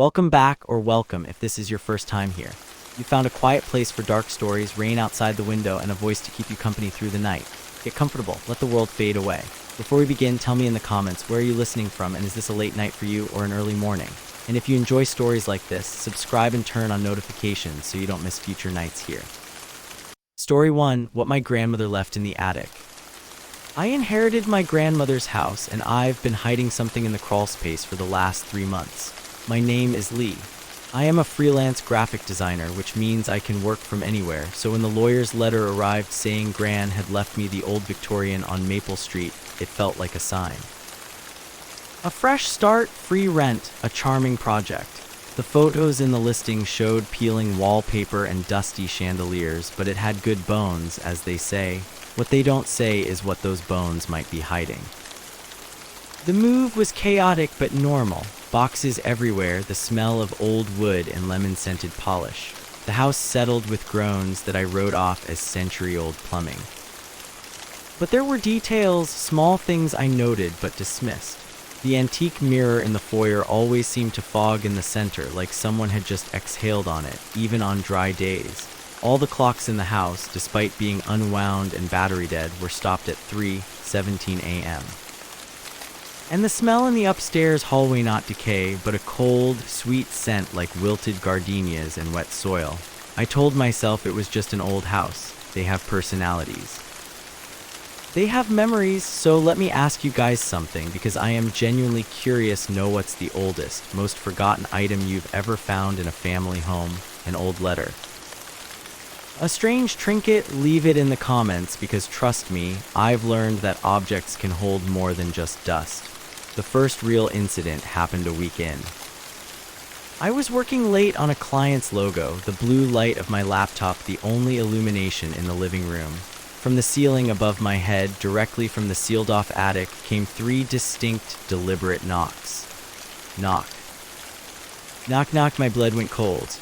Welcome back, or welcome if this is your first time here. You found a quiet place for dark stories, rain outside the window, and a voice to keep you company through the night. Get comfortable, let the world fade away. Before we begin, tell me in the comments, where are you listening from, and is this a late night for you or an early morning? And if you enjoy stories like this, subscribe and turn on notifications so you don't miss future nights here. Story 1, What My Grandmother Left in the Attic. I inherited my grandmother's house, and I've been hiding something in the crawl space for the last 3 months. My name is Lee. I am a freelance graphic designer, which means I can work from anywhere, so when the lawyer's letter arrived saying Gran had left me the old Victorian on Maple Street, it felt like a sign. A fresh start, free rent, a charming project. The photos in the listing showed peeling wallpaper and dusty chandeliers, but it had good bones, as they say. What they don't say is what those bones might be hiding. The move was chaotic but normal. Boxes everywhere, the smell of old wood and lemon-scented polish. The house settled with groans that I wrote off as century-old plumbing. But there were details, small things I noted but dismissed. The antique mirror in the foyer always seemed to fog in the center, like someone had just exhaled on it, even on dry days. All the clocks in the house, despite being unwound and battery dead, were stopped at 3:17 a.m. And the smell in the upstairs hallway, not decay, but a cold, sweet scent like wilted gardenias and wet soil. I told myself it was just an old house. They have personalities. They have memories, so let me ask you guys something, because I am genuinely curious. Know what's the oldest, most forgotten item you've ever found in a family home? An old letter. A strange trinket? Leave it in the comments, because trust me, I've learned that objects can hold more than just dust. The first real incident happened a week in. I was working late on a client's logo, the blue light of my laptop the only illumination in the living room. From the ceiling above my head, directly from the sealed-off attic, came 3 distinct, deliberate knocks. Knock. Knock, knock, my blood went cold.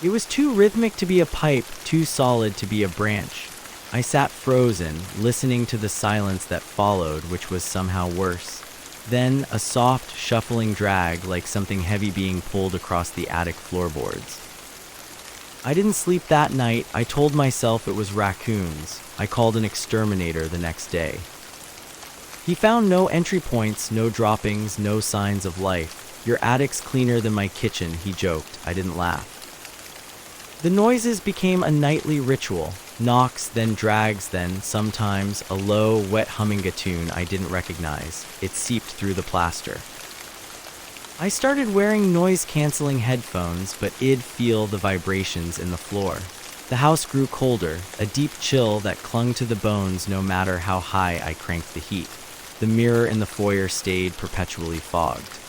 It was too rhythmic to be a pipe, too solid to be a branch. I sat frozen, listening to the silence that followed, which was somehow worse. Then, a soft, shuffling drag, like something heavy being pulled across the attic floorboards. I didn't sleep that night. I told myself it was raccoons. I called an exterminator the next day. He found no entry points, no droppings, no signs of life. Your attic's cleaner than my kitchen, he joked. I didn't laugh. The noises became a nightly ritual. Knocks, then drags, then, sometimes, a low, wet humming a tune I didn't recognize. It seeped through the plaster. I started wearing noise-canceling headphones, but I'd feel the vibrations in the floor. The house grew colder, a deep chill that clung to the bones no matter how high I cranked the heat. The mirror in the foyer stayed perpetually fogged.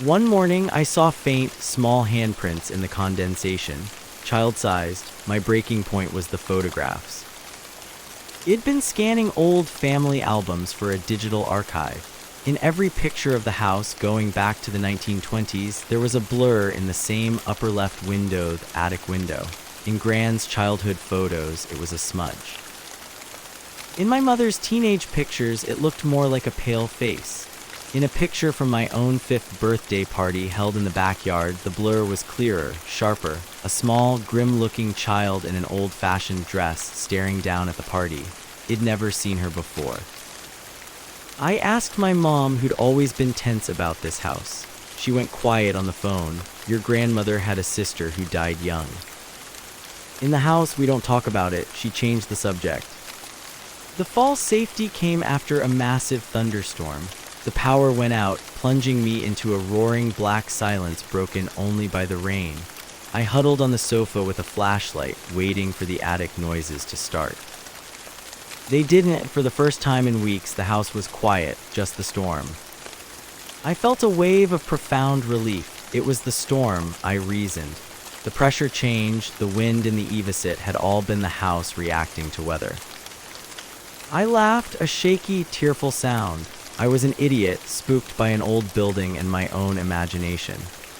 One morning, I saw faint, small handprints in the condensation. Child-sized, my breaking point was the photographs. I'd been scanning old family albums for a digital archive. In every picture of the house, going back to the 1920s, there was a blur in the same upper left windowed attic window. In Gran's childhood photos, it was a smudge. In my mother's teenage pictures, it looked more like a pale face. In a picture from my own 5th birthday party held in the backyard, the blur was clearer, sharper, a small, grim-looking child in an old-fashioned dress staring down at the party. I'd never seen her before. I asked my mom, who'd always been tense about this house. She went quiet on the phone. Your grandmother had a sister who died young. In the house, we don't talk about it. She changed the subject. The false safety came after a massive thunderstorm. The power went out, plunging me into a roaring black silence broken only by the rain. I huddled on the sofa with a flashlight, waiting for the attic noises to start. They didn't. For the first time in weeks, the house was quiet, just the storm. I felt a wave of profound relief. It was the storm, I reasoned. The pressure change, the wind and the evasit had all been the house reacting to weather. I laughed, a shaky, tearful sound. I was an idiot, spooked by an old building and my own imagination.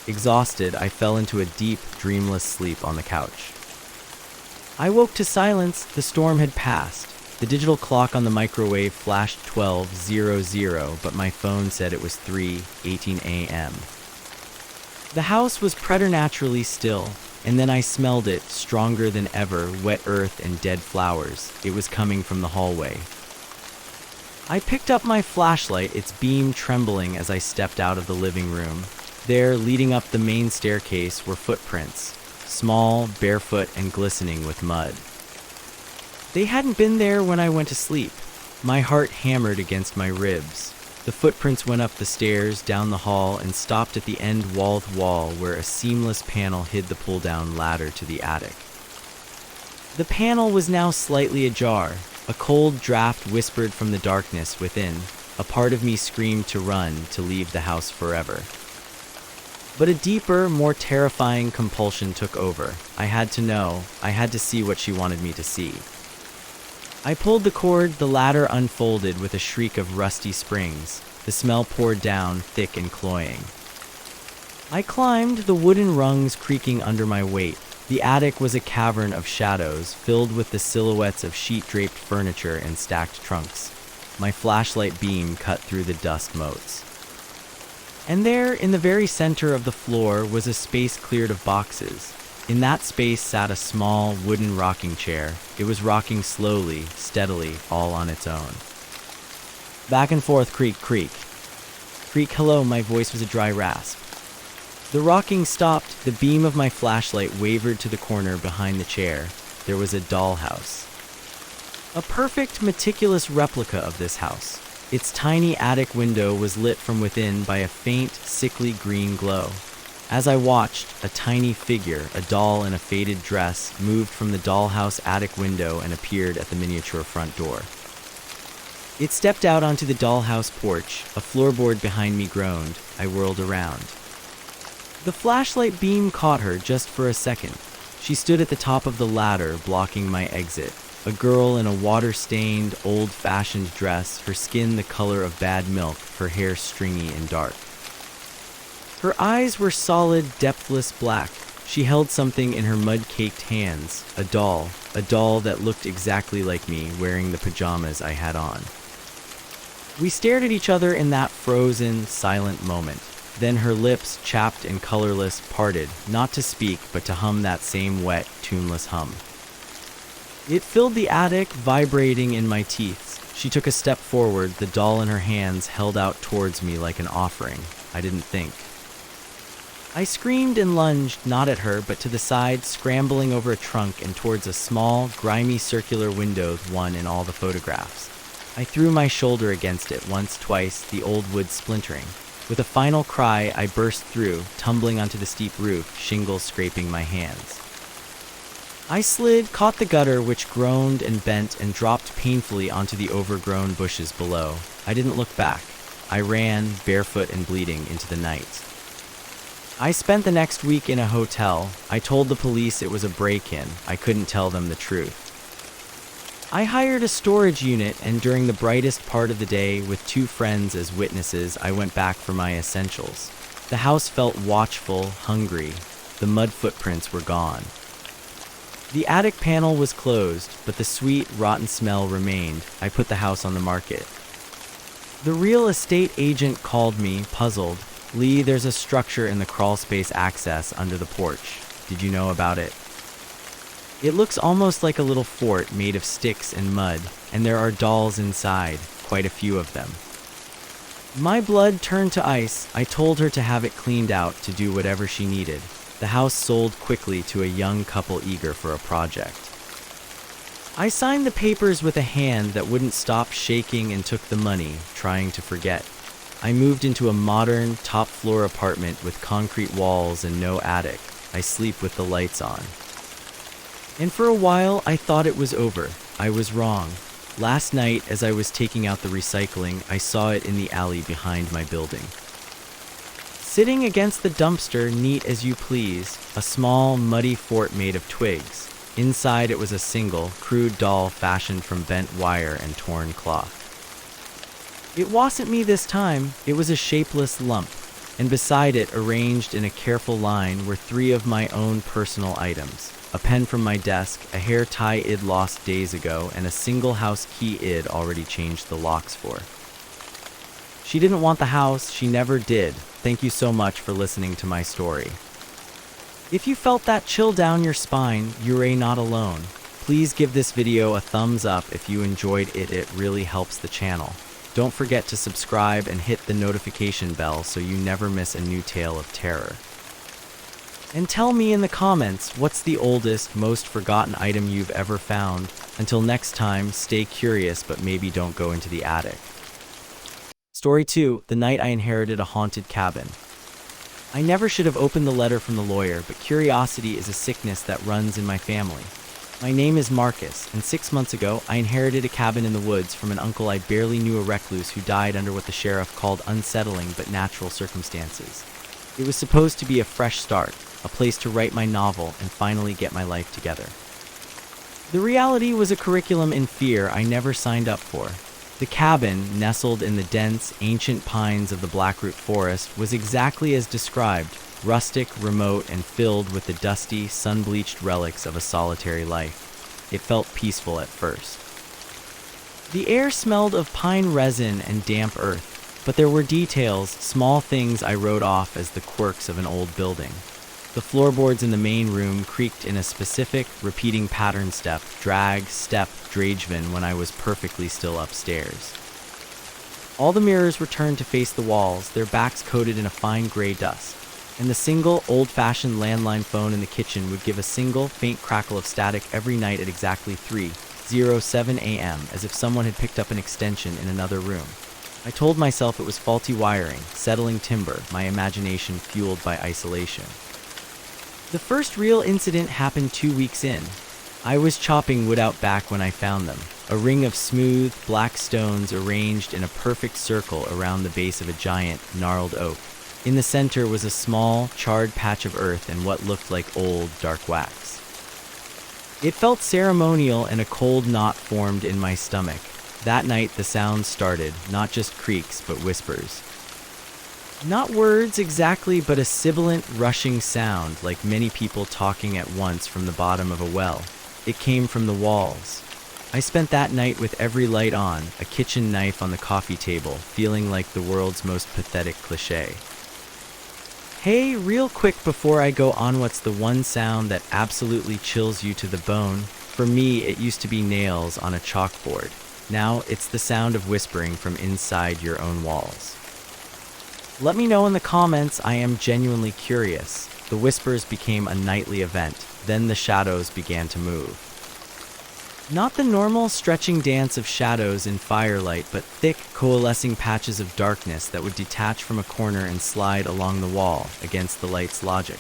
Exhausted, I fell into a deep, dreamless sleep on the couch. I woke to silence. The storm had passed. The digital clock on the microwave flashed 12:00, but my phone said it was 3:18 a.m. The house was preternaturally still, and then I smelled it, stronger than ever, wet earth and dead flowers. It was coming from the hallway. I picked up my flashlight, its beam trembling as I stepped out of the living room. There, leading up the main staircase, were footprints, small, barefoot, and glistening with mud. They hadn't been there when I went to sleep. My heart hammered against my ribs. The footprints went up the stairs, down the hall, and stopped at the end wall where a seamless panel hid the pull-down ladder to the attic. The panel was now slightly ajar. A cold draft whispered from the darkness within. A part of me screamed to run, to leave the house forever. But a deeper, more terrifying compulsion took over. I had to know. I had to see what she wanted me to see. I pulled the cord, the ladder unfolded with a shriek of rusty springs. The smell poured down, thick and cloying. I climbed, the wooden rungs creaking under my weight. The attic was a cavern of shadows, filled with the silhouettes of sheet-draped furniture and stacked trunks. My flashlight beam cut through the dust motes. And there, in the very center of the floor, was a space cleared of boxes. In that space sat a small, wooden rocking chair. It was rocking slowly, steadily, all on its own. Back and forth, creak, creak. Creak, hello, my voice was a dry rasp. The rocking stopped. The beam of my flashlight wavered to the corner behind the chair. There was a dollhouse. A perfect, meticulous replica of this house. Its tiny attic window was lit from within by a faint, sickly green glow. As I watched, a tiny figure, a doll in a faded dress, moved from the dollhouse attic window and appeared at the miniature front door. It stepped out onto the dollhouse porch. A floorboard behind me groaned. I whirled around. The flashlight beam caught her just for a second. She stood at the top of the ladder, blocking my exit. A girl in a water-stained, old-fashioned dress, her skin the color of bad milk, her hair stringy and dark. Her eyes were solid, depthless black. She held something in her mud-caked hands, a doll that looked exactly like me, wearing the pajamas I had on. We stared at each other in that frozen, silent moment. Then her lips, chapped and colorless, parted, not to speak, but to hum that same wet, tuneless hum. It filled the attic, vibrating in my teeth. She took a step forward, the doll in her hands held out towards me like an offering. I didn't think. I screamed and lunged, not at her, but to the side, scrambling over a trunk and towards a small, grimy circular window, one in all the photographs. I threw my shoulder against it once, twice, the old wood splintering. With a final cry, I burst through, tumbling onto the steep roof, shingles scraping my hands. I slid, caught the gutter, which groaned and bent, and dropped painfully onto the overgrown bushes below. I didn't look back. I ran, barefoot and bleeding, into the night. I spent the next week in a hotel. I told the police it was a break-in. I couldn't tell them the truth. I hired a storage unit, and during the brightest part of the day, with 2 friends as witnesses, I went back for my essentials. The house felt watchful, hungry. The mud footprints were gone. The attic panel was closed, but the sweet, rotten smell remained. I put the house on the market. The real estate agent called me, puzzled. Lee, there's a structure in the crawlspace access under the porch. Did you know about it? It looks almost like a little fort made of sticks and mud, and there are dolls inside, quite a few of them. My blood turned to ice. I told her to have it cleaned out, to do whatever she needed. The house sold quickly to a young couple eager for a project. I signed the papers with a hand that wouldn't stop shaking and took the money, trying to forget. I moved into a modern, top-floor apartment with concrete walls and no attic. I sleep with the lights on. And for a while, I thought it was over. I was wrong. Last night, as I was taking out the recycling, I saw it in the alley behind my building. Sitting against the dumpster, neat as you please, a small, muddy fort made of twigs. Inside it was a single, crude doll fashioned from bent wire and torn cloth. It wasn't me this time. It was a shapeless lump, and beside it, arranged in a careful line, were 3 of my own personal items. A pen from my desk, a hair tie I'd lost days ago, and a single house key I'd already changed the locks for. She didn't want the house, she never did. Thank you so much for listening to my story. If you felt that chill down your spine, you're not alone. Please give this video a thumbs up if you enjoyed it, it really helps the channel. Don't forget to subscribe and hit the notification bell so you never miss a new tale of terror. And tell me in the comments, what's the oldest, most forgotten item you've ever found? Until next time, stay curious, but maybe don't go into the attic. Story 2, the night I inherited a haunted cabin. I never should have opened the letter from the lawyer, but curiosity is a sickness that runs in my family. My name is Marcus, and 6 months ago, I inherited a cabin in the woods from an uncle I barely knew, a recluse who died under what the sheriff called unsettling but natural circumstances. It was supposed to be a fresh start, a place to write my novel and finally get my life together. The reality was a curriculum in fear I never signed up for. The cabin, nestled in the dense, ancient pines of the Blackroot Forest, was exactly as described, rustic, remote, and filled with the dusty, sun-bleached relics of a solitary life. It felt peaceful at first. The air smelled of pine resin and damp earth, but there were details, small things I wrote off as the quirks of an old building. The floorboards in the main room creaked in a specific, repeating pattern: step, drag, step, dragevin, when I was perfectly still upstairs. All the mirrors were turned to face the walls, their backs coated in a fine gray dust, and the single, old-fashioned landline phone in the kitchen would give a single, faint crackle of static every night at exactly 3:07 a.m., as if someone had picked up an extension in another room. I told myself it was faulty wiring, settling timber, my imagination fueled by isolation. The first real incident happened 2 weeks in. I was chopping wood out back when I found them, a ring of smooth, black stones arranged in a perfect circle around the base of a giant, gnarled oak. In the center was a small, charred patch of earth and what looked like old, dark wax. It felt ceremonial, and a cold knot formed in my stomach. That night the sounds started, not just creaks but whispers. Not words exactly, but a sibilant, rushing sound, like many people talking at once from the bottom of a well. It came from the walls. I spent that night with every light on, a kitchen knife on the coffee table, feeling like the world's most pathetic cliché. Hey, real quick before I go on, what's the one sound that absolutely chills you to the bone? For me, it used to be nails on a chalkboard. Now, it's the sound of whispering from inside your own walls. Let me know in the comments, I am genuinely curious. The whispers became a nightly event, then the shadows began to move. Not the normal stretching dance of shadows in firelight, but thick, coalescing patches of darkness that would detach from a corner and slide along the wall against the light's logic.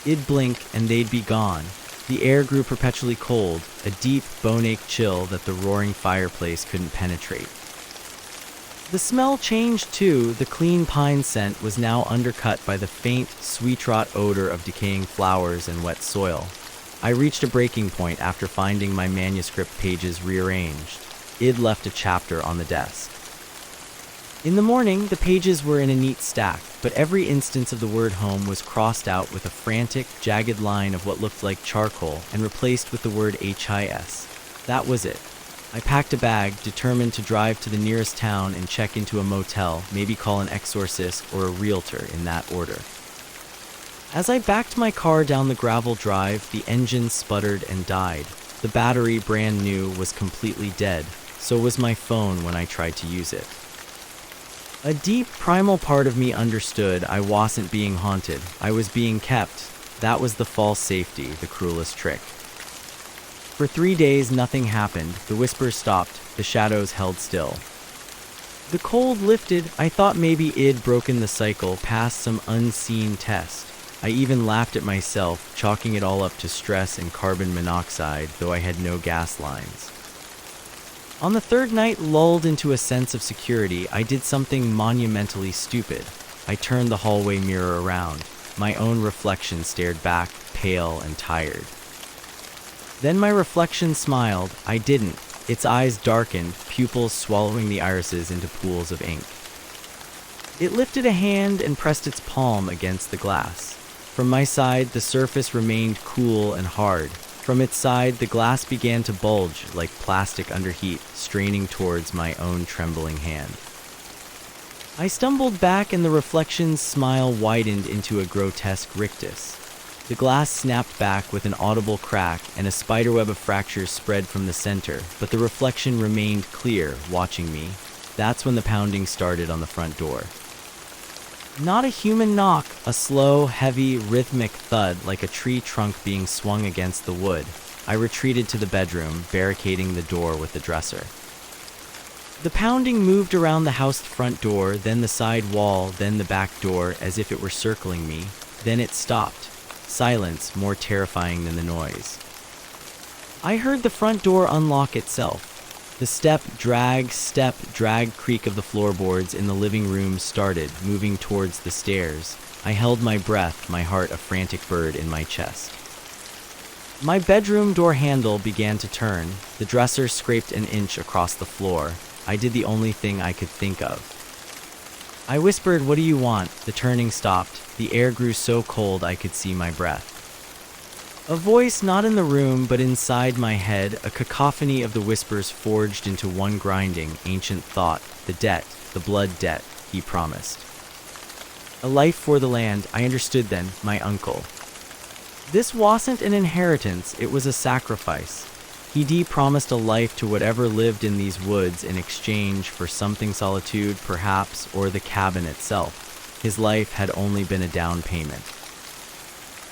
It'd blink and they'd be gone. The air grew perpetually cold, a deep, bone-ache chill that the roaring fireplace couldn't penetrate. The smell changed too. The clean pine scent was now undercut by the faint, sweet-rot odor of decaying flowers and wet soil. I reached a breaking point after finding my manuscript pages rearranged. I'd left a chapter on the desk. In the morning, the pages were in a neat stack, but every instance of the word home was crossed out with a frantic, jagged line of what looked like charcoal and replaced with the word HIS. That was it. I packed a bag, determined to drive to the nearest town and check into a motel, maybe call an exorcist or a realtor in that order. As I backed my car down the gravel drive, the engine sputtered and died. The battery, brand new, was completely dead. So was my phone when I tried to use it. A deep, primal part of me understood I wasn't being haunted. I was being kept. That was the false safety, the cruelest trick. For 3 days, nothing happened. The whispers stopped. The shadows held still. The cold lifted. I thought maybe I'd broken the cycle, passed some unseen test. I even laughed at myself, chalking it all up to stress and carbon monoxide, though I had no gas lines. On the third night, lulled into a sense of security, I did something monumentally stupid. I turned the hallway mirror around. My own reflection stared back, pale and tired. Then my reflection smiled. I didn't. Its eyes darkened, pupils swallowing the irises into pools of ink. It lifted a hand and pressed its palm against the glass. From my side, the surface remained cool and hard. From its side, the glass began to bulge like plastic under heat, straining towards my own trembling hand. I stumbled back and the reflection's smile widened into a grotesque rictus. The glass snapped back with an audible crack and a spiderweb of fractures spread from the center, but the reflection remained clear, watching me. That's when the pounding started on the front door. Not a human knock, a slow, heavy, rhythmic thud like a tree trunk being swung against the wood. I retreated to the bedroom, barricading the door with the dresser. The pounding moved around the house's front door, then the side wall, then the back door, as if it were circling me. Then it stopped. Silence, more terrifying than the noise. I heard the front door unlock itself. The step, drag, creak of the floorboards in the living room started, moving towards the stairs. I held my breath, my heart a frantic bird in my chest. My bedroom door handle began to turn. The dresser scraped an inch across the floor. I did the only thing I could think of. I whispered, "What do you want?" The turning stopped. The air grew so cold I could see my breath. A voice not in the room but inside my head, a cacophony of the whispers forged into one grinding, ancient thought. The debt, the blood debt, he promised. A life for the land, I understood then, my uncle. This wasn't an inheritance, it was a sacrifice. He promised a life to whatever lived in these woods in exchange for something, solitude, perhaps, or the cabin itself. His life had only been a down payment.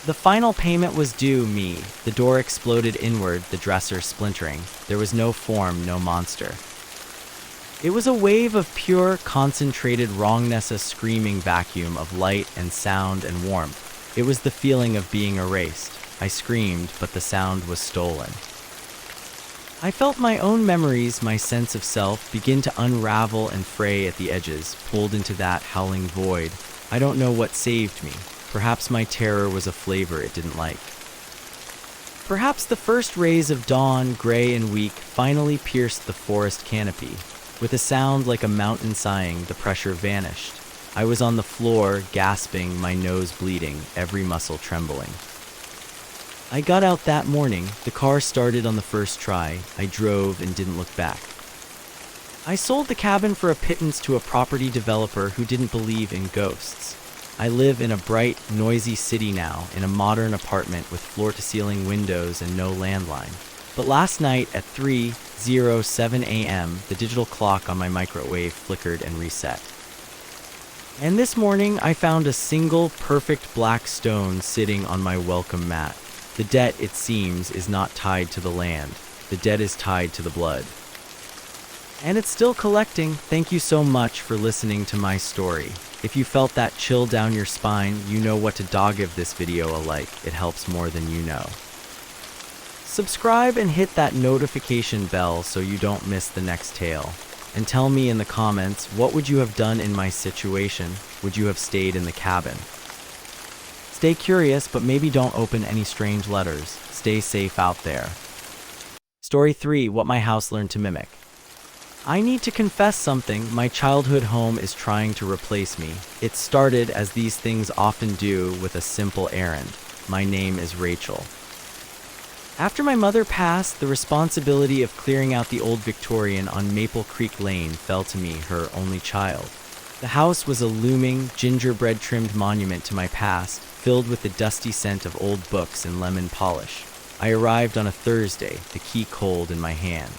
The final payment was due me. The door exploded inward, the dresser splintering. There was no form, no monster. It was a wave of pure, concentrated wrongness, a screaming vacuum of light and sound and warmth. It was the feeling of being erased. I screamed, but the sound was stolen. I felt my own memories, my sense of self, begin to unravel and fray at the edges, pulled into that howling void. I don't know what saved me. Perhaps my terror was a flavor it didn't like. Perhaps the first rays of dawn, gray and weak, finally pierced the forest canopy. With a sound like a mountain sighing, the pressure vanished. I was on the floor, gasping, my nose bleeding, every muscle trembling. I got out that morning. The car started on the first try. I drove and didn't look back. I sold the cabin for a pittance to a property developer who didn't believe in ghosts. I live in a bright, noisy city now, in a modern apartment with floor-to-ceiling windows and no landline. But last night at 3:07 a.m., the digital clock on my microwave flickered and reset. And this morning, I found a single, perfect black stone sitting on my welcome mat. The debt, it seems, is not tied to the land. The debt is tied to the blood. And it's still collecting. Thank you so much for listening to my story. If you felt that chill down your spine, you know what to give this video a like. It helps more than you know. Subscribe and hit that notification bell so you don't miss the next tale. And tell me in the comments, what would you have done in my situation? Would you have stayed in the cabin? Stay curious, but maybe don't open any strange letters. Stay safe out there. Story 3, What My House Learned to Mimic. I need to confess something. My childhood home is trying to replace me. It started, as these things often do, with a simple errand. My name is Rachel. After my mother passed, the responsibility of clearing out the old Victorian on Maple Creek Lane fell to me, her only child. The house was a looming, gingerbread-trimmed monument to my past, filled with the dusty scent of old books and lemon polish. I arrived on a Thursday, the key cold in my hand.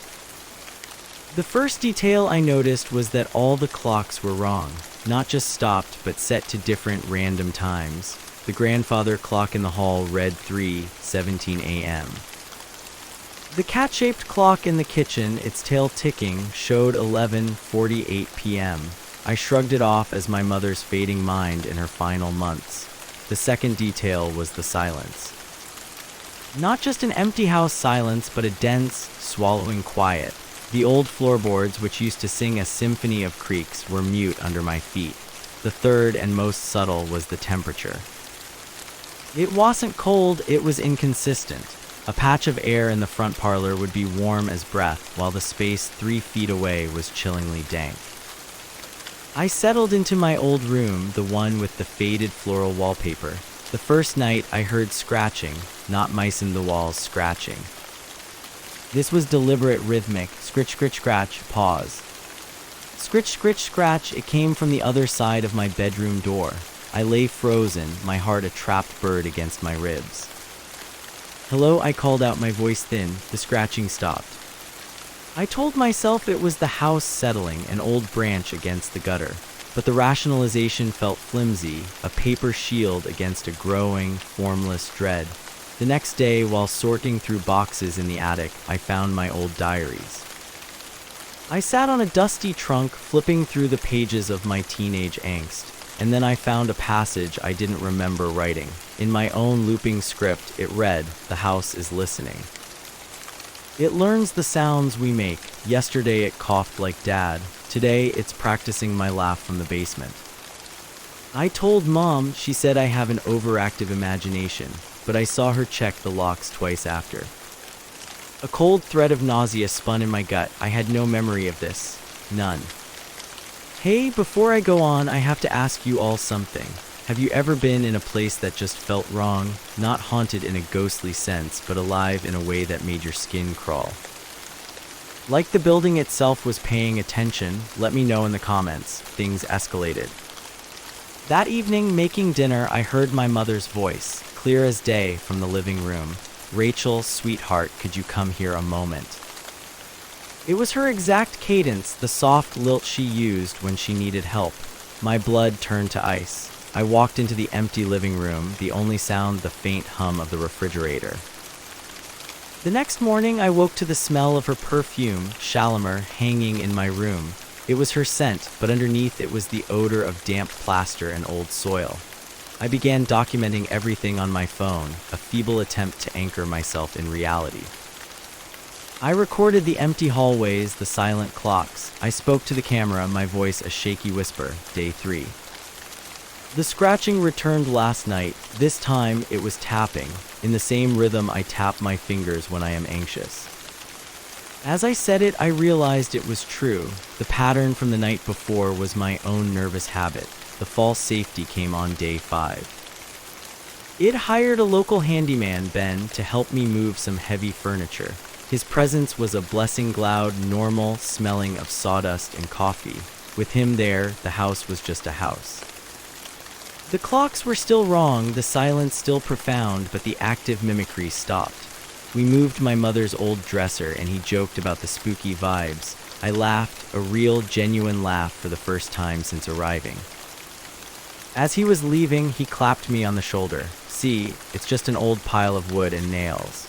The first detail I noticed was that all the clocks were wrong. Not just stopped, but set to different random times. The grandfather clock in the hall read 3:17 a.m. The cat-shaped clock in the kitchen, its tail ticking, showed 11:48 p.m. I shrugged it off as my mother's fading mind in her final months. The second detail was the silence. Not just an empty house silence, but a dense, swallowing quiet. The old floorboards, which used to sing a symphony of creaks, were mute under my feet. The third and most subtle was the temperature. It wasn't cold, it was inconsistent. A patch of air in the front parlor would be warm as breath, while the space 3 feet away was chillingly dank. I settled into my old room, the one with the faded floral wallpaper. The first night I heard scratching, not mice in the walls scratching. This was deliberate, rhythmic, scritch, scratch, pause. Scritch, scritch, scratch, it came from the other side of my bedroom door. I lay frozen, my heart a trapped bird against my ribs. Hello, I called out, my voice thin. The scratching stopped. I told myself it was the house settling, an old branch against the gutter. But the rationalization felt flimsy, a paper shield against a growing, formless dread. The next day, while sorting through boxes in the attic, I found my old diaries. I sat on a dusty trunk, flipping through the pages of my teenage angst, and then I found a passage I didn't remember writing. In my own looping script, it read, "The house is listening. It learns the sounds we make. Yesterday it coughed like Dad. Today it's practicing my laugh from the basement." I told Mom. She said I have an overactive imagination, but I saw her check the locks twice after. A cold thread of nausea spun in my gut. I had no memory of this. None. Hey, before I go on, I have to ask you all something. Have you ever been in a place that just felt wrong? Not haunted in a ghostly sense, but alive in a way that made your skin crawl. Like the building itself was paying attention? Let me know in the comments. Things escalated. That evening, making dinner, I heard my mother's voice, clear as day, from the living room. "Rachel, sweetheart, could you come here a moment?" It was her exact cadence, the soft lilt she used when she needed help. My blood turned to ice. I walked into the empty living room, the only sound the faint hum of the refrigerator. The next morning, I woke to the smell of her perfume, Shalimar, hanging in my room. It was her scent, but underneath it was the odor of damp plaster and old soil. I began documenting everything on my phone, a feeble attempt to anchor myself in reality. I recorded the empty hallways, the silent clocks. I spoke to the camera, my voice a shaky whisper. Day 3. The scratching returned last night. This time it was tapping, in the same rhythm I tap my fingers when I am anxious. As I said it, I realized it was true. The pattern from the night before was my own nervous habit. The false safety came on day 5. It hired a local handyman, Ben, to help me move some heavy furniture. His presence was a blessing loud, normal, smelling of sawdust and coffee. With him there, the house was just a house. The clocks were still wrong, the silence still profound, but the active mimicry stopped. We moved my mother's old dresser, and he joked about the spooky vibes. I laughed, a real, genuine laugh for the first time since arriving. As he was leaving, he clapped me on the shoulder. "See, it's just an old pile of wood and nails.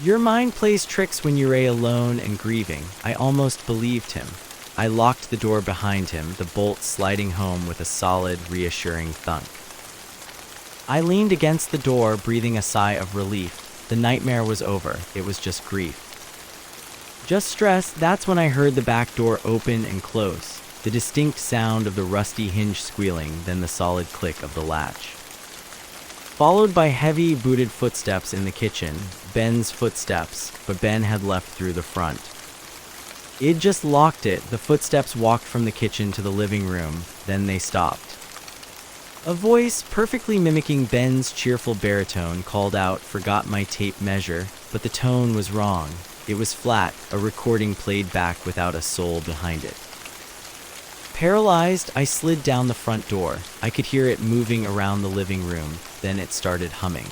Your mind plays tricks when you're alone and grieving." I almost believed him. I locked the door behind him, the bolt sliding home with a solid, reassuring thunk. I leaned against the door, breathing a sigh of relief. The nightmare was over. It was just grief. Just stress. That's when I heard the back door open and close, the distinct sound of the rusty hinge squealing, then the solid click of the latch. Followed by heavy, booted footsteps in the kitchen, Ben's footsteps, but Ben had left through the front. It just locked it. The footsteps walked from the kitchen to the living room, then they stopped. A voice, perfectly mimicking Ben's cheerful baritone, called out, "Forgot my tape measure," but the tone was wrong. It was flat, a recording played back without a soul behind it. Paralyzed, I slid down the front door. I could hear it moving around the living room, then it started humming.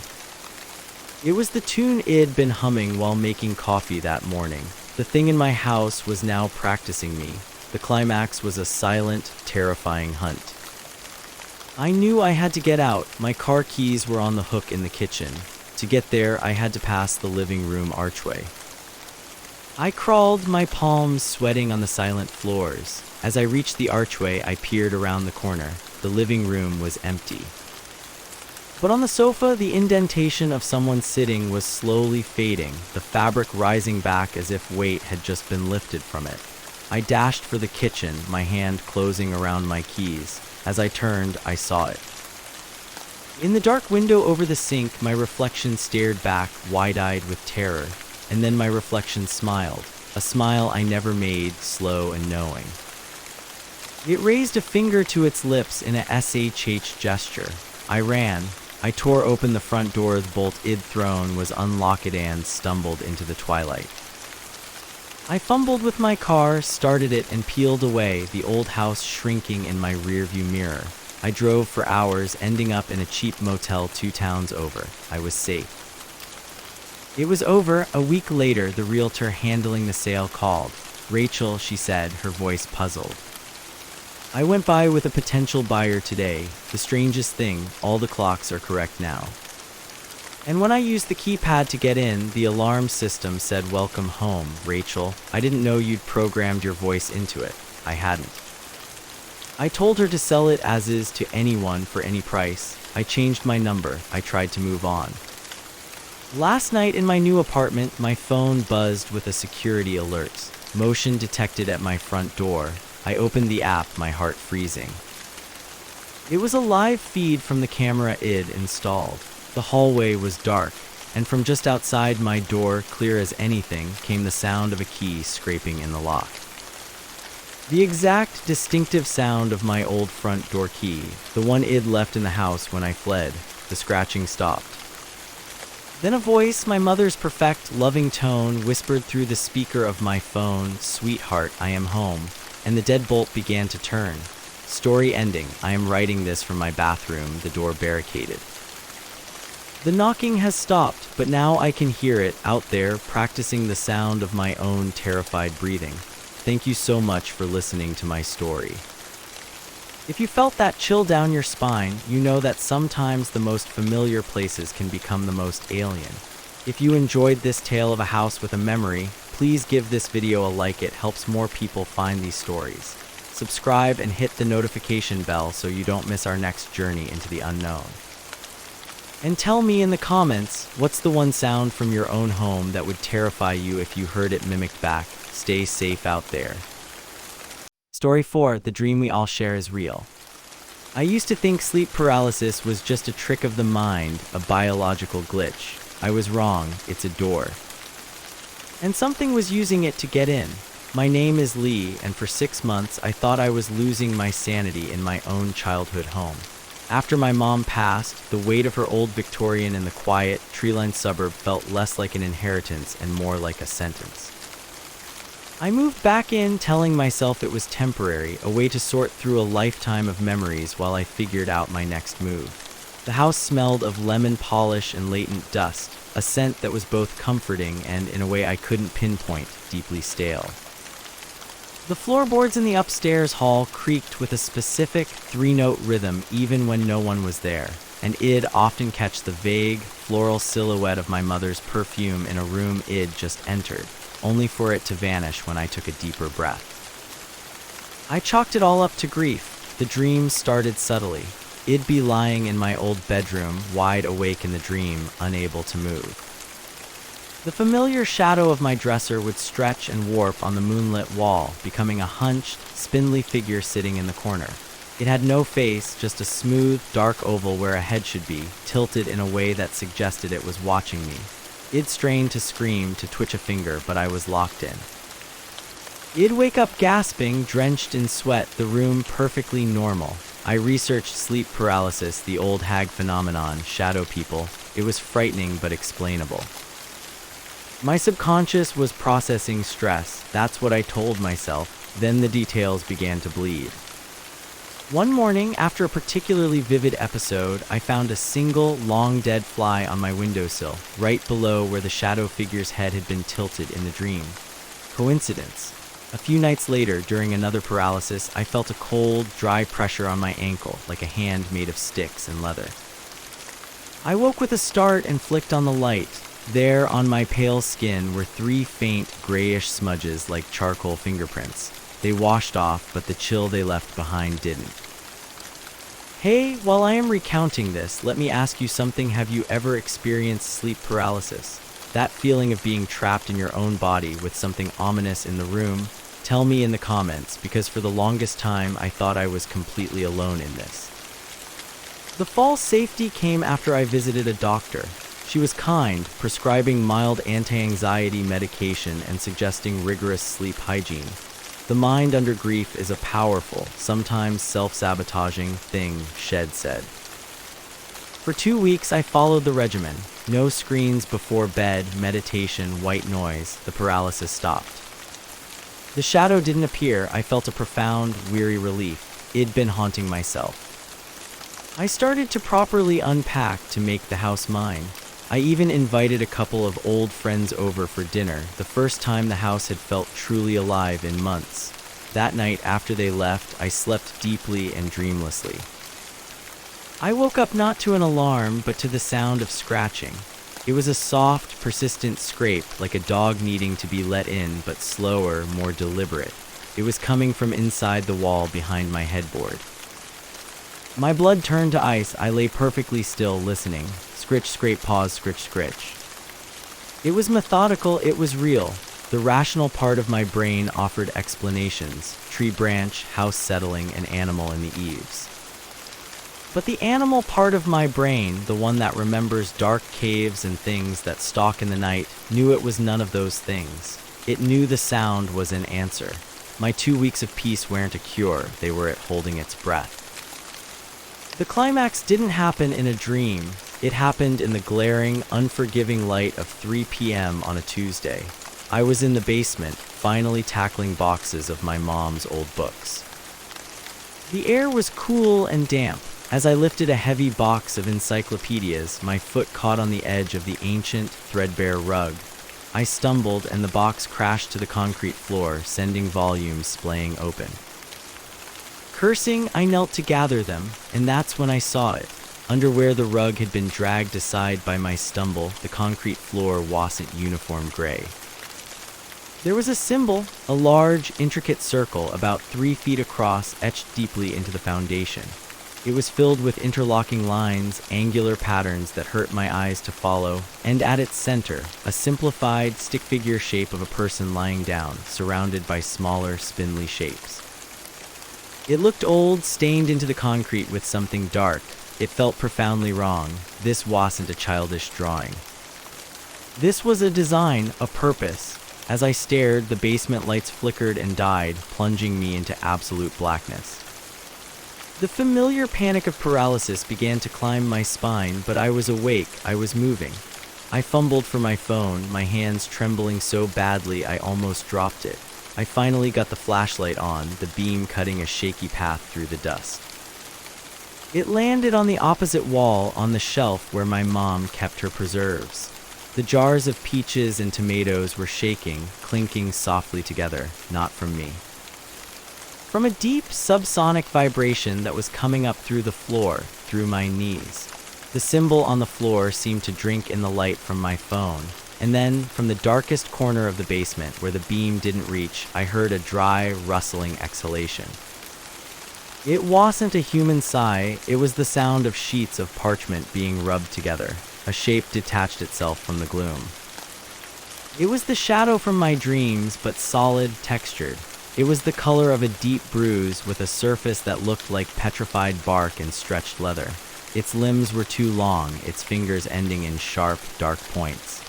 It was the tune I'd been humming while making coffee that morning. The thing in my house was now practicing me. The climax was a silent, terrifying hunt. I knew I had to get out. My car keys were on the hook in the kitchen. To get there, I had to pass the living room archway. I crawled, my palms sweating on the silent floors. As I reached the archway, I peered around the corner. The living room was empty. But on the sofa, the indentation of someone sitting was slowly fading, the fabric rising back as if weight had just been lifted from it. I dashed for the kitchen, my hand closing around my keys. As I turned, I saw it. In the dark window over the sink, my reflection stared back, wide-eyed with terror, and then my reflection smiled, a smile I never made, slow and knowing. It raised a finger to its lips in a SHH gesture. I ran. I tore open the front door, the bolt I'd thrown was unlocked and stumbled into the twilight. I fumbled with my car, started it, and peeled away, the old house shrinking in my rearview mirror. I drove for hours, ending up in a cheap motel 2 towns over. I was safe. It was over. A week later, the realtor handling the sale called. "Rachel," she said, her voice puzzled. "I went by with a potential buyer today. The strangest thing, all the clocks are correct now. And when I used the keypad to get in, the alarm system said welcome home, Rachel. I didn't know you'd programmed your voice into it." I hadn't. I told her to sell it as is to anyone for any price. I changed my number. I tried to move on. Last night in my new apartment, my phone buzzed with a security alert. Motion detected at my front door. I opened the app, my heart freezing. It was a live feed from the camera I'd installed. The hallway was dark, and from just outside my door, clear as anything, came the sound of a key scraping in the lock. The exact distinctive sound of my old front door key, the one I'd left in the house when I fled. The scratching stopped. Then a voice, my mother's perfect, loving tone, whispered through the speaker of my phone, "Sweetheart, I am home," and the deadbolt began to turn. Story ending. I am writing this from my bathroom, the door barricaded. The knocking has stopped, but now I can hear it out there, practicing the sound of my own terrified breathing. Thank you so much for listening to my story. If you felt that chill down your spine, you know that sometimes the most familiar places can become the most alien. If you enjoyed this tale of a house with a memory, please give this video a like. It helps more people find these stories. Subscribe and hit the notification bell so you don't miss our next journey into the unknown. And tell me in the comments, what's the one sound from your own home that would terrify you if you heard it mimicked back? Stay safe out there. Story 4. The dream we all share is real. I used to think sleep paralysis was just a trick of the mind, a biological glitch. I was wrong. It's a door. And something was using it to get in. My name is Lee, and for 6 months I thought I was losing my sanity in my own childhood home. After my mom passed, the weight of her old Victorian in the quiet, tree-lined suburb felt less like an inheritance and more like a sentence. I moved back in, telling myself it was temporary, a way to sort through a lifetime of memories while I figured out my next move. The house smelled of lemon polish and latent dust, a scent that was both comforting and, in a way I couldn't pinpoint, deeply stale. The floorboards in the upstairs hall creaked with a specific 3-note rhythm even when no one was there, and I'd often catch the vague, floral silhouette of my mother's perfume in a room I'd just entered, only for it to vanish when I took a deeper breath. I chalked it all up to grief. The dream started subtly. I'd be lying in my old bedroom, wide awake in the dream, unable to move. The familiar shadow of my dresser would stretch and warp on the moonlit wall, becoming a hunched, spindly figure sitting in the corner. It had no face, just a smooth, dark oval where a head should be, tilted in a way that suggested it was watching me. I'd strain to scream, to twitch a finger, but I was locked in. I'd wake up gasping, drenched in sweat, the room perfectly normal. I researched sleep paralysis, the old hag phenomenon, shadow people. It was frightening but explainable. My subconscious was processing stress, that's what I told myself. Then the details began to bleed. One morning, after a particularly vivid episode, I found a single, long-dead fly on my windowsill, right below where the shadow figure's head had been tilted in the dream. Coincidence? A few nights later, during another paralysis, I felt a cold, dry pressure on my ankle, like a hand made of sticks and leather. I woke with a start and flicked on the light. There, on my pale skin, were 3 faint, grayish smudges like charcoal fingerprints. They washed off, but the chill they left behind didn't. Hey, while I am recounting this, let me ask you something. Have you ever experienced sleep paralysis? That feeling of being trapped in your own body with something ominous in the room? Tell me in the comments, because for the longest time I thought I was completely alone in this. The false safety came after I visited a doctor. She was kind, prescribing mild anti-anxiety medication and suggesting rigorous sleep hygiene. The mind under grief is a powerful, sometimes self-sabotaging thing, Shed said. For 2 weeks I followed the regimen. No screens before bed, meditation, white noise. The paralysis stopped. The shadow didn't appear. I felt a profound, weary relief. It'd been haunting myself. I started to properly unpack to make the house mine. I even invited a couple of old friends over for dinner, the first time the house had felt truly alive in months. That night after they left, I slept deeply and dreamlessly. I woke up not to an alarm, but to the sound of scratching. It was a soft, persistent scrape, like a dog needing to be let in, but slower, more deliberate. It was coming from inside the wall behind my headboard. My blood turned to ice. I lay perfectly still, listening. Scritch, scrape, pause, scritch, scritch. It was methodical, it was real. The rational part of my brain offered explanations. Tree branch, house settling, an animal in the eaves. But the animal part of my brain, the one that remembers dark caves and things that stalk in the night, knew it was none of those things. It knew the sound was an answer. My 2 weeks of peace weren't a cure, they were at holding its breath. The climax didn't happen in a dream. It happened in the glaring, unforgiving light of 3 p.m. on a Tuesday. I was in the basement, finally tackling boxes of my mom's old books. The air was cool and damp. As I lifted a heavy box of encyclopedias, my foot caught on the edge of the ancient, threadbare rug. I stumbled and the box crashed to the concrete floor, sending volumes splaying open. Cursing, I knelt to gather them, and that's when I saw it. Under where the rug had been dragged aside by my stumble, the concrete floor wasn't uniform gray. There was a symbol, a large, intricate circle about 3 feet across, etched deeply into the foundation. It was filled with interlocking lines, angular patterns that hurt my eyes to follow, and at its center, a simplified, stick-figure shape of a person lying down, surrounded by smaller, spindly shapes. It looked old, stained into the concrete with something dark. It felt profoundly wrong. This wasn't a childish drawing. This was a design, a purpose. As I stared, the basement lights flickered and died, plunging me into absolute blackness. The familiar panic of paralysis began to climb my spine, but I was awake, I was moving. I fumbled for my phone, my hands trembling so badly I almost dropped it. I finally got the flashlight on, the beam cutting a shaky path through the dust. It landed on the opposite wall, on the shelf where my mom kept her preserves. The jars of peaches and tomatoes were shaking, clinking softly together, not from me. From a deep, subsonic vibration that was coming up through the floor, through my knees. The symbol on the floor seemed to drink in the light from my phone. And then, from the darkest corner of the basement, where the beam didn't reach, I heard a dry, rustling exhalation. It wasn't a human sigh, it was the sound of sheets of parchment being rubbed together. A shape detached itself from the gloom. It was the shadow from my dreams, but solid, textured. It was the color of a deep bruise with a surface that looked like petrified bark and stretched leather. Its limbs were too long, its fingers ending in sharp, dark points.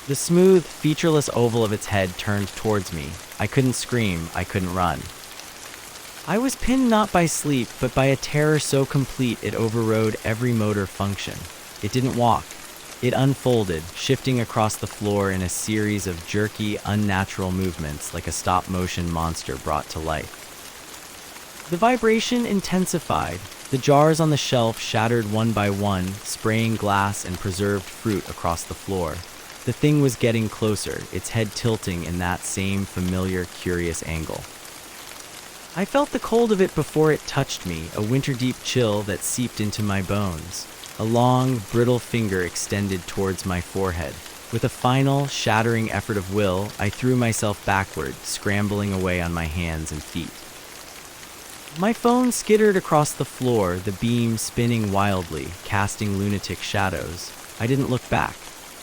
The smooth, featureless oval of its head turned towards me. I couldn't scream, I couldn't run. I was pinned not by sleep, but by a terror so complete it overrode every motor function. It didn't walk. It unfolded, shifting across the floor in a series of jerky, unnatural movements like a stop-motion monster brought to life. The vibration intensified. The jars on the shelf shattered one by one, spraying glass and preserved fruit across the floor. The thing was getting closer, its head tilting in that same familiar, curious angle. I felt the cold of it before it touched me, a winter-deep chill that seeped into my bones. A long, brittle finger extended towards my forehead. With a final, shattering effort of will, I threw myself backward, scrambling away on my hands and feet. My phone skittered across the floor, the beam spinning wildly, casting lunatic shadows. I didn't look back.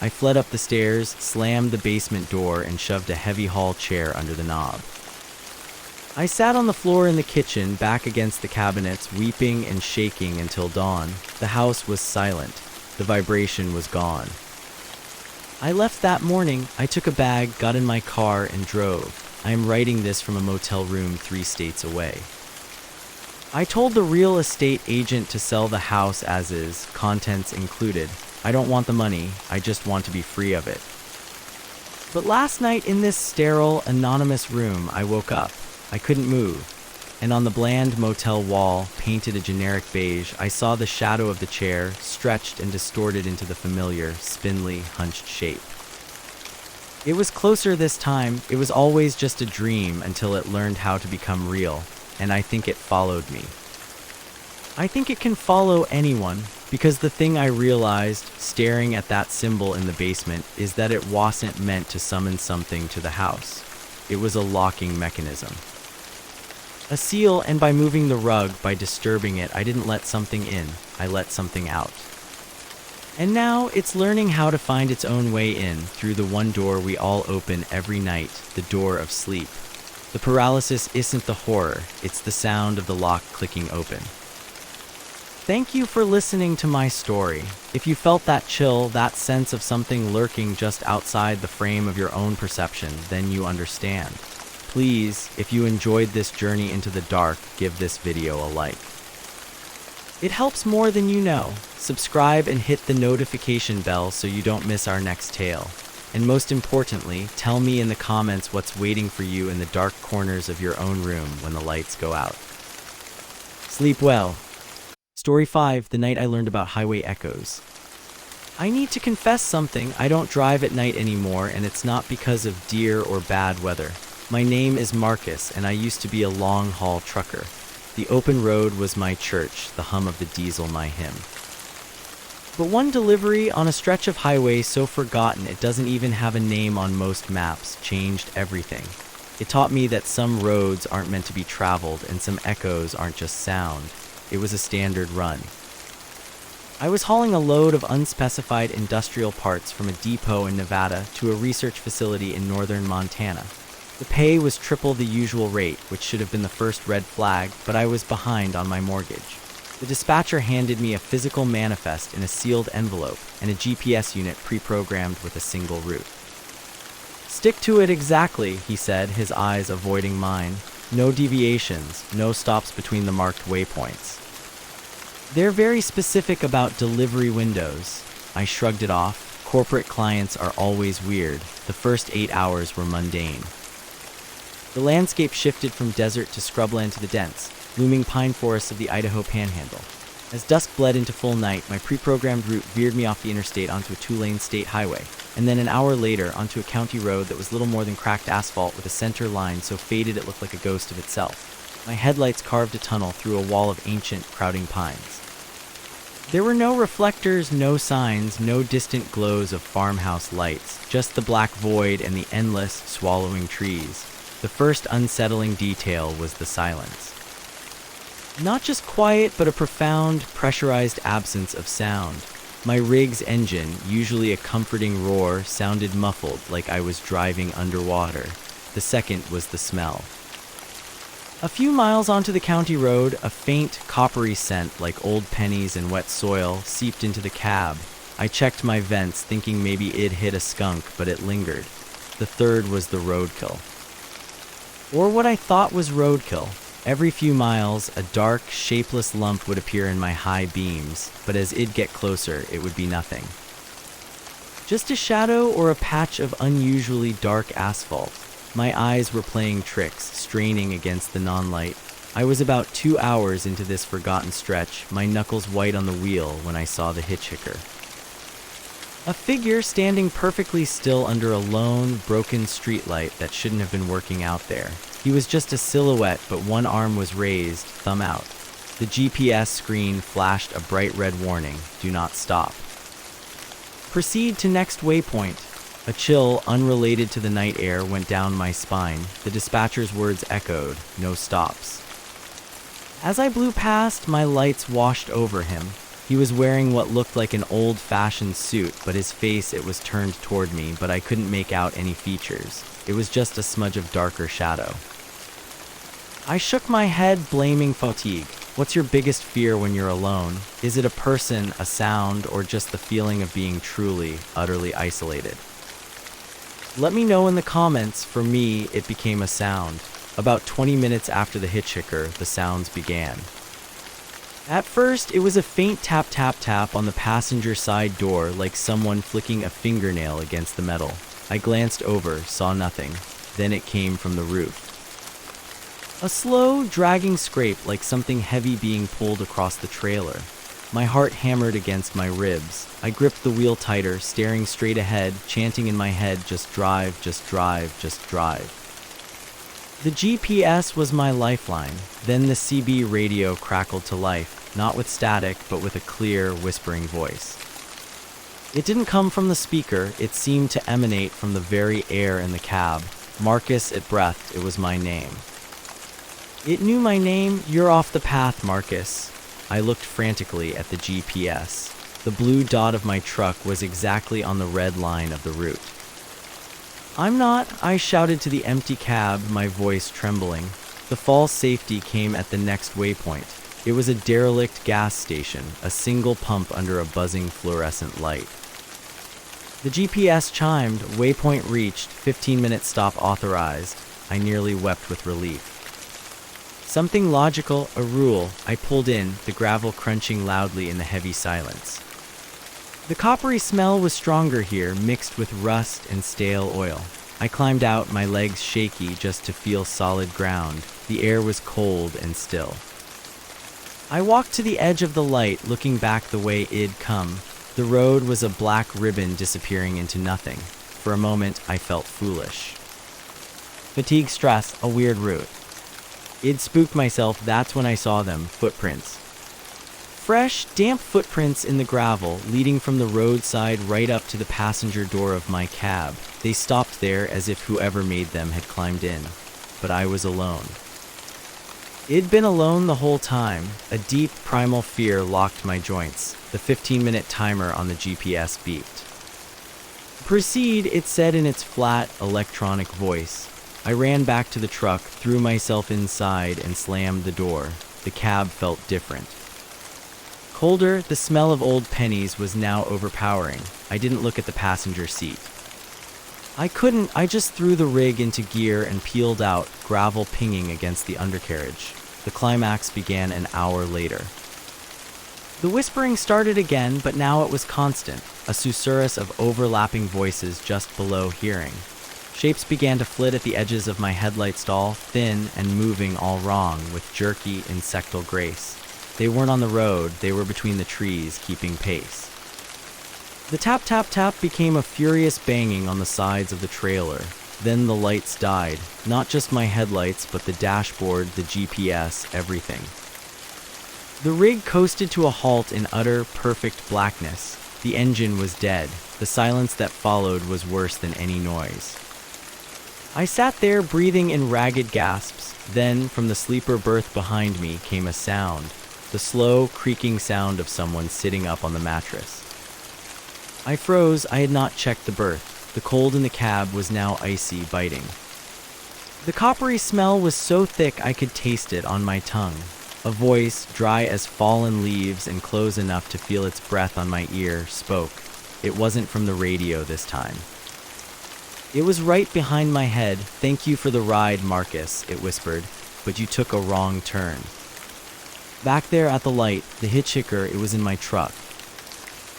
I fled up the stairs, slammed the basement door, and shoved a heavy hall chair under the knob. I sat on the floor in the kitchen, back against the cabinets, weeping and shaking until dawn. The house was silent. The vibration was gone. I left that morning. I took a bag, got in my car, and drove. I am writing this from a motel room 3 states away. I told the real estate agent to sell the house as is, contents included. I don't want the money, I just want to be free of it. But last night in this sterile, anonymous room, I woke up. I couldn't move. And on the bland motel wall, painted a generic beige, I saw the shadow of the chair, stretched and distorted into the familiar, spindly, hunched shape. It was closer this time. It was always just a dream until it learned how to become real, and I think it followed me. I think it can follow anyone, because the thing I realized, staring at that symbol in the basement, is that it wasn't meant to summon something to the house. It was a locking mechanism. A seal, and by moving the rug, by disturbing it, I didn't let something in, I let something out. And now it's learning how to find its own way in, through the one door we all open every night, the door of sleep. The paralysis isn't the horror, it's the sound of the lock clicking open. Thank you for listening to my story. If you felt that chill, that sense of something lurking just outside the frame of your own perception, then you understand. Please, if you enjoyed this journey into the dark, give this video a like. It helps more than you know. Subscribe and hit the notification bell so you don't miss our next tale. And most importantly, tell me in the comments what's waiting for you in the dark corners of your own room when the lights go out. Sleep well. Story 5, the night I learned about highway echoes. I need to confess something. I don't drive at night anymore, and it's not because of deer or bad weather. My name is Marcus, and I used to be a long-haul trucker. The open road was my church, the hum of the diesel my hymn. But one delivery on a stretch of highway so forgotten it doesn't even have a name on most maps changed everything. It taught me that some roads aren't meant to be traveled, and some echoes aren't just sound. It was a standard run. I was hauling a load of unspecified industrial parts from a depot in Nevada to a research facility in northern Montana. The pay was triple the usual rate, which should have been the first red flag, but I was behind on my mortgage. The dispatcher handed me a physical manifest in a sealed envelope and a GPS unit pre-programmed with a single route. "Stick to it exactly," he said, his eyes avoiding mine. "No deviations, no stops between the marked waypoints." "They're very specific about delivery windows." I shrugged it off. Corporate clients are always weird. The first 8 hours were mundane. The landscape shifted from desert to scrubland to the dense, looming pine forests of the Idaho Panhandle. As dusk bled into full night, my pre-programmed route veered me off the interstate onto a 2-lane state highway, and then an hour later onto a county road that was little more than cracked asphalt with a center line so faded it looked like a ghost of itself. My headlights carved a tunnel through a wall of ancient, crowding pines. There were no reflectors, no signs, no distant glows of farmhouse lights, just the black void and the endless, swallowing trees. The first unsettling detail was the silence. Not just quiet, but a profound, pressurized absence of sound. My rig's engine, usually a comforting roar, sounded muffled, like I was driving underwater. The second was the smell. A few miles onto the county road, a faint, coppery scent, like old pennies and wet soil, seeped into the cab. I checked my vents, thinking maybe it'd hit a skunk, but it lingered. The third was the roadkill. Or what I thought was roadkill. Every few miles, a dark, shapeless lump would appear in my high beams, but as it'd get closer, it would be nothing. Just a shadow or a patch of unusually dark asphalt. My eyes were playing tricks, straining against the non-light. I was about 2 hours into this forgotten stretch, my knuckles white on the wheel when I saw the hitchhiker. A figure standing perfectly still under a lone, broken streetlight that shouldn't have been working out there. He was just a silhouette, but one arm was raised, thumb out. The GPS screen flashed a bright red warning, "Do not stop." Proceed to next waypoint. A chill, unrelated to the night air, went down my spine. The dispatcher's words echoed, "No stops." As I blew past, my lights washed over him. He was wearing what looked like an old-fashioned suit, but his face, it was turned toward me, but I couldn't make out any features. It was just a smudge of darker shadow. I shook my head, blaming fatigue. What's your biggest fear when you're alone? Is it a person, a sound, or just the feeling of being truly, utterly isolated? Let me know in the comments. For me, it became a sound. About 20 minutes after the hitchhiker, the sounds began. At first, it was a faint tap tap tap on the passenger side door, like someone flicking a fingernail against the metal. I glanced over, saw nothing. Then it came from the roof. A slow, dragging scrape like something heavy being pulled across the trailer. My heart hammered against my ribs. I gripped the wheel tighter, staring straight ahead, chanting in my head, just drive, just drive, just drive. The GPS was my lifeline. Then the CB radio crackled to life, not with static, but with a clear, whispering voice. It didn't come from the speaker, it seemed to emanate from the very air in the cab. Marcus, it breathed, it was my name. It knew my name. You're off the path, Marcus. I looked frantically at the GPS. The blue dot of my truck was exactly on the red line of the route. I'm not, I shouted to the empty cab, my voice trembling. The false safety came at the next waypoint. It was a derelict gas station, a single pump under a buzzing fluorescent light. The GPS chimed, waypoint reached, 15-minute stop authorized. I nearly wept with relief. Something logical, a rule. I pulled in, the gravel crunching loudly in the heavy silence. The coppery smell was stronger here, mixed with rust and stale oil. I climbed out, my legs shaky just to feel solid ground. The air was cold and still. I walked to the edge of the light, looking back the way it'd come. The road was a black ribbon disappearing into nothing. For a moment, I felt foolish. Fatigue, stress, a weird route. I'd spooked myself, that's when I saw them, footprints. Fresh, damp footprints in the gravel, leading from the roadside right up to the passenger door of my cab. They stopped there as if whoever made them had climbed in. But I was alone. I'd been alone the whole time. A deep, primal fear locked my joints. The 15-minute timer on the GPS beeped. Proceed, it said in its flat, electronic voice. I ran back to the truck, threw myself inside, and slammed the door. The cab felt different. Colder, the smell of old pennies was now overpowering. I didn't look at the passenger seat. I just threw the rig into gear and peeled out, gravel pinging against the undercarriage. The climax began an hour later. The whispering started again, but now it was constant, a susurrus of overlapping voices just below hearing. Shapes began to flit at the edges of my headlight stall, thin and moving all wrong, with jerky, insectal grace. They weren't on the road, they were between the trees, keeping pace. The tap tap tap became a furious banging on the sides of the trailer. Then the lights died, not just my headlights, but the dashboard, the GPS, everything. The rig coasted to a halt in utter, perfect blackness. The engine was dead. The silence that followed was worse than any noise. I sat there breathing in ragged gasps. Then, from the sleeper berth behind me, came a sound. The slow, creaking sound of someone sitting up on the mattress. I froze. I had not checked the berth. The cold in the cab was now icy, biting. The coppery smell was so thick I could taste it on my tongue. A voice, dry as fallen leaves and close enough to feel its breath on my ear, spoke. It wasn't from the radio this time. It was right behind my head. Thank you for the ride, Marcus, it whispered, but you took a wrong turn. Back there at the light, the hitchhiker, it was in my truck.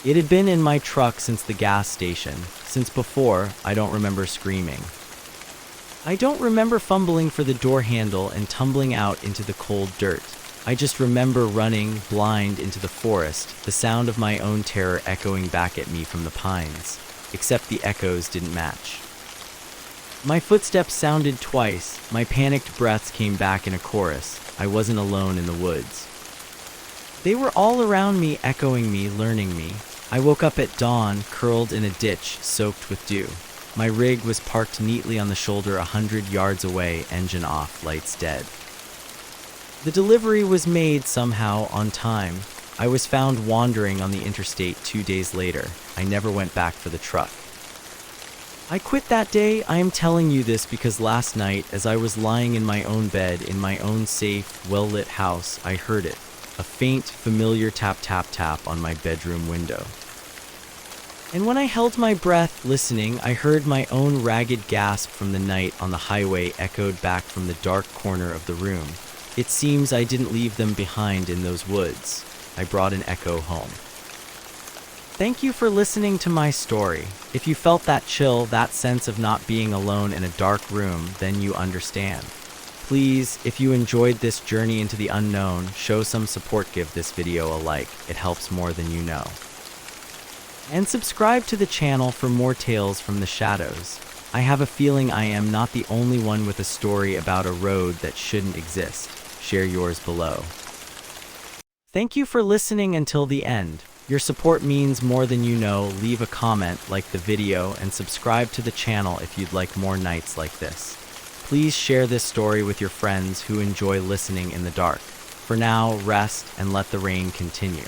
It had been in my truck since the gas station. Since before, I don't remember screaming. I don't remember fumbling for the door handle and tumbling out into the cold dirt. I just remember running, blind, into the forest, the sound of my own terror echoing back at me from the pines. Except the echoes didn't match. My footsteps sounded twice. My panicked breaths came back in a chorus. I wasn't alone in the woods. They were all around me, echoing me, learning me. I woke up at dawn, curled in a ditch, soaked with dew. My rig was parked neatly on the shoulder 100 yards away, engine off, lights dead. The delivery was made somehow on time. I was found wandering on the interstate 2 days later. I never went back for the truck. I quit that day. I am telling you this because last night, as I was lying in my own bed, in my own safe, well-lit house, I heard it. A faint, familiar tap-tap-tap on my bedroom window. And when I held my breath, listening, I heard my own ragged gasp from the night on the highway echoed back from the dark corner of the room. It seems I didn't leave them behind in those woods. I brought an echo home. Thank you for listening to my story. If you felt that chill, that sense of not being alone in a dark room, then you understand. Please, if you enjoyed this journey into the unknown, show some support, give this video a like. It helps more than you know. And subscribe to the channel for more tales from the shadows. I have a feeling I am not the only one with a story about a road that shouldn't exist. Share yours below. Thank you for listening until the end. Your support means more than you know. Leave a comment, like the video, and subscribe to the channel if you'd like more nights like this. Please share this story with your friends who enjoy listening in the dark. For now, rest and let the rain continue.